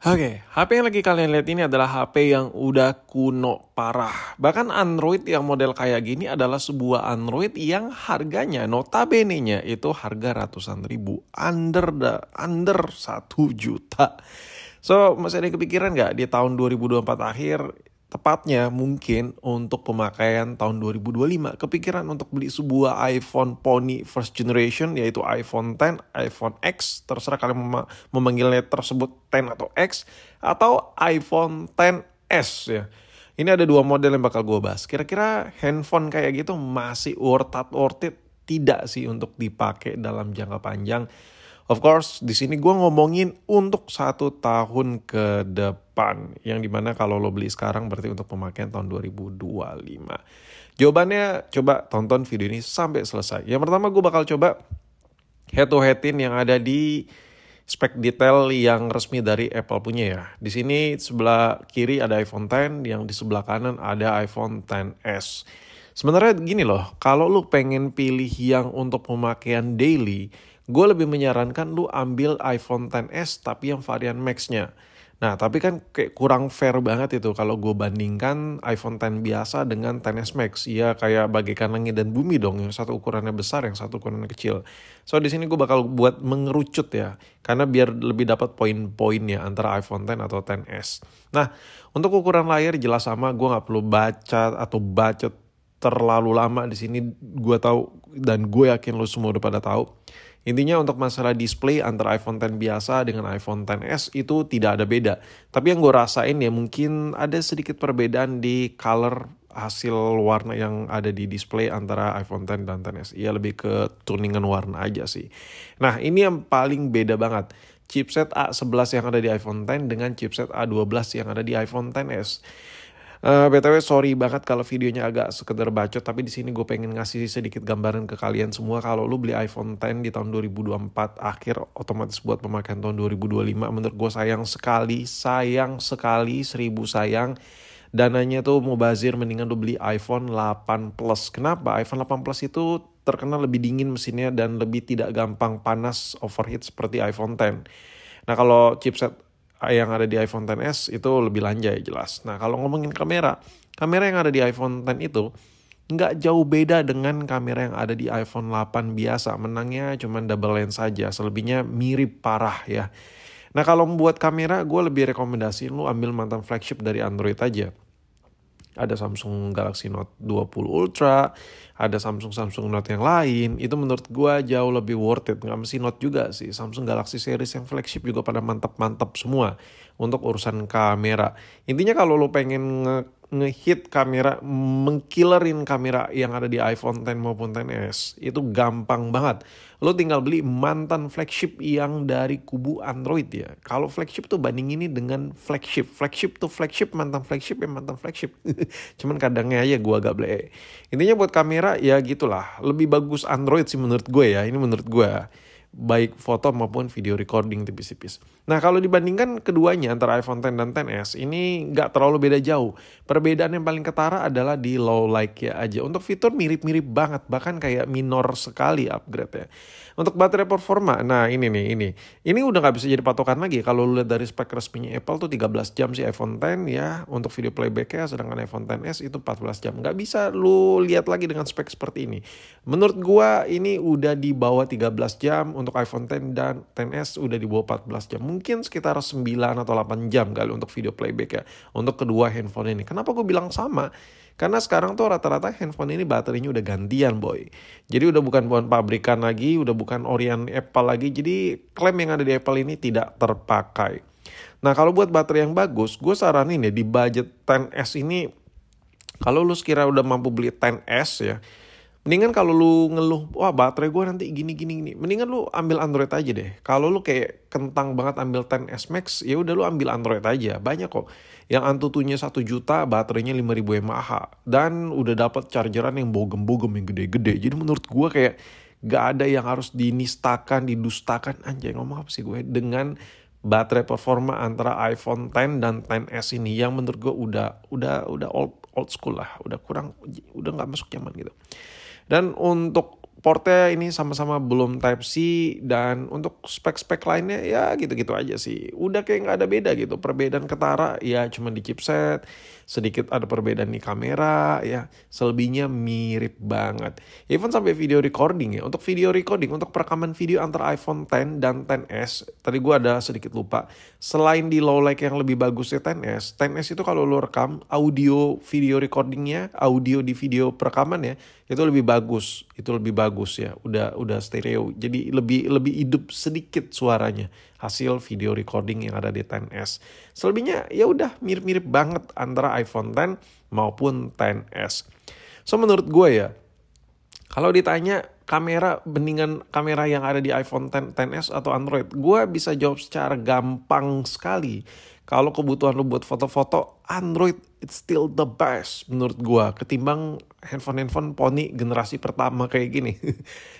Oke, HP yang lagi kalian lihat ini adalah HP yang udah kuno parah. Bahkan Android yang model kayak gini adalah sebuah Android yang harganya notabene-nya itu harga ratusan ribu. Under 1 juta. So, masih ada yang kepikiran nggak di tahun 2024 akhir, tepatnya mungkin untuk pemakaian tahun 2025, kepikiran untuk beli sebuah iPhone Pony first generation, yaitu iPhone X, iPhone X, terserah kalian memanggilnya tersebut X atau X, atau iPhone XS ya. Ini ada dua model yang bakal gue bahas. Kira-kira handphone kayak gitu masih worth it tidak sih untuk dipakai dalam jangka panjang? Of course, di sini gue ngomongin untuk 1 tahun ke depan. Yang dimana kalau lo beli sekarang berarti untuk pemakaian tahun 2025. Jawabannya coba tonton video ini sampai selesai. Yang pertama gue bakal coba head to headin yang ada di spek detail yang resmi dari Apple punya ya. Di sini sebelah kiri ada iPhone X, yang di sebelah kanan ada iPhone XS. Sebenarnya gini loh, kalau lu pengen pilih yang untuk pemakaian daily, gue lebih menyarankan lu ambil iPhone XS tapi yang varian Max-nya. Nah, tapi kan kayak kurang fair banget itu kalau gue bandingkan iPhone X biasa dengan XS Max. Iya, kayak bagaikan langit dan bumi dong, yang satu ukurannya besar, yang satu ukurannya kecil. So, di sini gue bakal buat mengerucut ya, karena biar lebih dapat poin-poinnya antara iPhone X atau XS. Nah, untuk ukuran layar jelas sama, gue nggak perlu baca atau bacot terlalu lama di sini. Gue tahu dan gue yakin lo semua udah pada tahu. Intinya untuk masalah display antara iPhone X biasa dengan iPhone XS itu tidak ada beda. Tapi yang gue rasain ya mungkin ada sedikit perbedaan di color hasil warna yang ada di display antara iPhone X dan XS. Iya, lebih ke tuningan warna aja sih. Nah, ini yang paling beda banget. Chipset A11 yang ada di iPhone X dengan chipset A12 yang ada di iPhone XS. BTW sorry banget kalau videonya agak sekedar bacot, tapi di sini gue pengen ngasih sedikit gambaran ke kalian semua. Kalau lu beli iPhone X di tahun 2024 akhir, otomatis buat pemakaian tahun 2025, menurut gue sayang sekali, 1000 sayang. Dananya tuh mubazir, mendingan lu beli iPhone 8 Plus. Kenapa? iPhone 8 Plus itu terkenal lebih dingin mesinnya dan lebih tidak gampang panas overheat seperti iPhone X. Nah, kalau chipset yang ada di iPhone XS itu lebih lanjai jelas. Nah, kalau ngomongin kamera yang ada di iPhone X itu nggak jauh beda dengan kamera yang ada di iPhone 8 biasa. Menangnya cuma double lens saja, selebihnya mirip parah ya. Nah, kalau membuat kamera, gue lebih rekomendasiin lu ambil mantan flagship dari Android aja. Ada Samsung Galaxy Note 20 Ultra, ada Samsung Note yang lain. Itu menurut gue jauh lebih worth it. Nggak mesti Note juga sih. Samsung Galaxy series yang flagship juga pada mantap-mantap semua untuk urusan kamera. Intinya kalau lo pengen ngehit kamera, mengkillerin kamera yang ada di iPhone X maupun XS, itu gampang banget. Lo tinggal beli mantan flagship yang dari kubu Android ya. Kalau flagship tuh banding ini dengan flagship. Flagship tuh flagship, mantan flagship ya mantan flagship. Cuman kadangnya aja gue agak bleh. Intinya buat kamera ya gitulah. Lebih bagus Android sih menurut gue ya. Ini menurut gue. Baik foto maupun video recording tipis-tipis. Nah, kalau dibandingkan keduanya antara iPhone X dan XS, ini nggak terlalu beda jauh. Perbedaan yang paling ketara adalah di low light ya aja. Untuk fitur mirip-mirip banget, bahkan kayak minor sekali upgrade ya. Untuk baterai performa, nah ini nih. Ini udah nggak bisa jadi patokan lagi. Kalau lu lihat dari spek resminya Apple tuh 13 jam sih iPhone X ya. Untuk video playback-nya, sedangkan iPhone XS itu 14 jam. Nggak bisa lu lihat lagi dengan spek seperti ini. Menurut gua ini udah di bawah 13 jam. Untuk iPhone X dan XS udah di bawah 14 jam. Mungkin sekitar 9 atau 8 jam kali untuk video playback ya. Untuk kedua handphone ini. Kenapa gue bilang sama? Karena sekarang tuh rata-rata handphone ini baterainya udah gantian boy. Jadi udah bukan pabrikan lagi, udah bukan orian Apple lagi. Jadi klaim yang ada di Apple ini tidak terpakai. Nah, kalau buat baterai yang bagus, gue saranin ya di budget XS ini, kalau lu sekira udah mampu beli XS ya, mendingan kalau lu ngeluh, wah baterai gue nanti gini. Mendingan lu ambil Android aja deh. Kalau lu kayak kentang banget ambil XS Max, ya udah lu ambil Android aja. Banyak kok. Yang Antutunya 1 juta, baterainya 5000 mAh. Dan udah dapat chargeran yang bogem-bogem yang gede-gede. Jadi menurut gue kayak gak ada yang harus dinistakan, didustakan. Anjay, ngomong apa sih gue? Dengan baterai performa antara iPhone X dan XS ini. Yang menurut gue udah old school lah. Udah gak masuk zaman gitu. Dan untuk portnya ini sama-sama belum Type-C, dan untuk spek-spek lainnya ya gitu-gitu aja sih. Udah kayak nggak ada beda gitu. Perbedaan ketara ya cuma di chipset, sedikit ada perbedaan di kamera ya. Selebihnya mirip banget. Even sampai video recording ya. Untuk video recording, untuk perekaman video antara iPhone X dan XS, tadi gue ada sedikit lupa. Selain di low light yang lebih bagusnya XS itu kalau lo rekam audio video recordingnya, audio di video perekaman ya, itu lebih bagus ya, udah stereo, jadi lebih hidup sedikit suaranya hasil video recording yang ada di XS. Selebihnya ya udah mirip-mirip banget antara iPhone X maupun XS. So menurut gue ya, kalau ditanya kamera bandingan kamera yang ada di iPhone X, XS atau Android, gue bisa jawab secara gampang sekali. Kalau kebutuhan lo buat foto-foto, Android it's still the best menurut gue ketimbang handphone Pony generasi pertama kayak gini.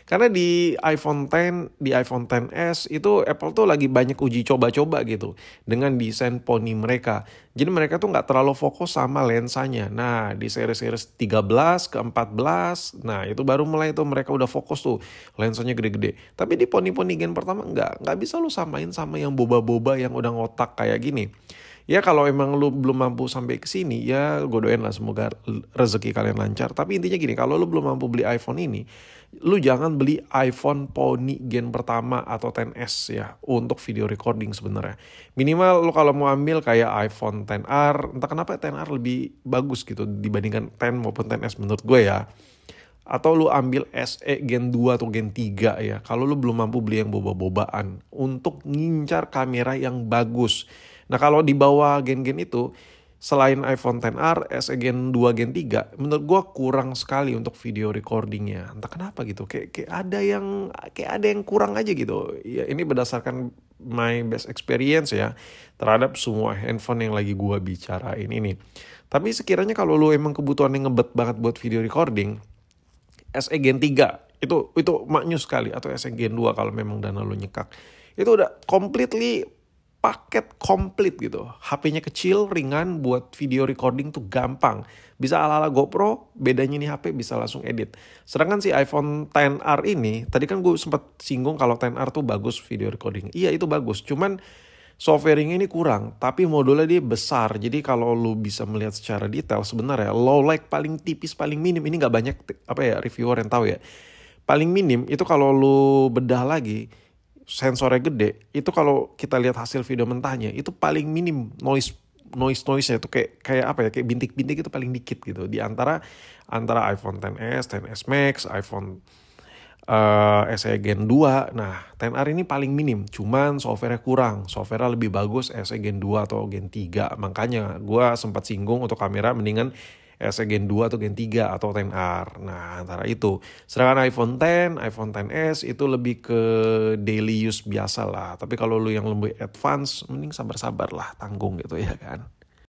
Karena di iPhone X, di iPhone XS itu Apple tuh lagi banyak uji coba-coba gitu dengan desain Pony mereka. Jadi mereka tuh nggak terlalu fokus sama lensanya. Nah di series 13 ke 14, nah itu baru mulai tuh mereka udah fokus tuh lensanya gede-gede. Tapi di Pony gen pertama nggak bisa lu samain sama yang boba-boba yang udah ngotak kayak gini. Ya kalau emang lu belum mampu sampai ke sini, ya gue doain lah semoga rezeki kalian lancar. Tapi intinya gini, kalau lu belum mampu beli iPhone ini, lu jangan beli iPhone Pony gen pertama atau XS ya untuk video recording sebenarnya. Minimal lu kalau mau ambil kayak iPhone XR, entah kenapa XR lebih bagus gitu dibandingkan X maupun XS menurut gue ya. Atau lu ambil SE Gen 2 atau Gen 3 ya. Kalau lu belum mampu beli yang boba-bobaan untuk ngincar kamera yang bagus. Nah kalau di bawah gen-gen itu, selain iPhone XR, SE Gen 2, Gen 3, menurut gue kurang sekali untuk video recordingnya. Entah kenapa gitu, kayak ada yang kurang aja gitu. Ya ini berdasarkan my best experience ya terhadap semua handphone yang lagi gue bicarain ini. Tapi sekiranya kalau lu emang kebutuhannya ngebet banget buat video recording, SE Gen 3 itu maknyus sekali, atau SE Gen 2 kalau memang dana lu nyekak. Itu udah paket komplit gitu. HP-nya kecil, ringan, buat video recording tuh gampang. Bisa ala-ala GoPro, bedanya nih HP bisa langsung edit. Sedangkan si iPhone XR ini, tadi kan gue sempat singgung kalau XR tuh bagus video recording. Iya itu bagus, cuman software-nya ini kurang. Tapi modulnya dia besar, jadi kalau lu bisa melihat secara detail sebenarnya low light paling tipis, paling minim, ini gak banyak reviewer yang tahu ya. Paling minim itu kalau lu bedah lagi, sensornya gede, itu kalau kita lihat hasil video mentahnya itu paling minim noise-nya itu kayak bintik-bintik itu paling dikit gitu di antara iPhone XS, XS Max, iPhone SE Gen 2. Nah, XR ini paling minim, cuman software-nya kurang. Software-nya lebih bagus SE Gen 2 atau Gen 3. Makanya gue sempat singgung untuk kamera mendingan SE Gen 2 atau Gen 3 atau XR. Nah, antara itu. Sedangkan iPhone X, iPhone XS itu lebih ke daily use biasa lah. Tapi kalau lu yang lebih advance, mending sabar-sabar lah, tanggung gitu ya kan.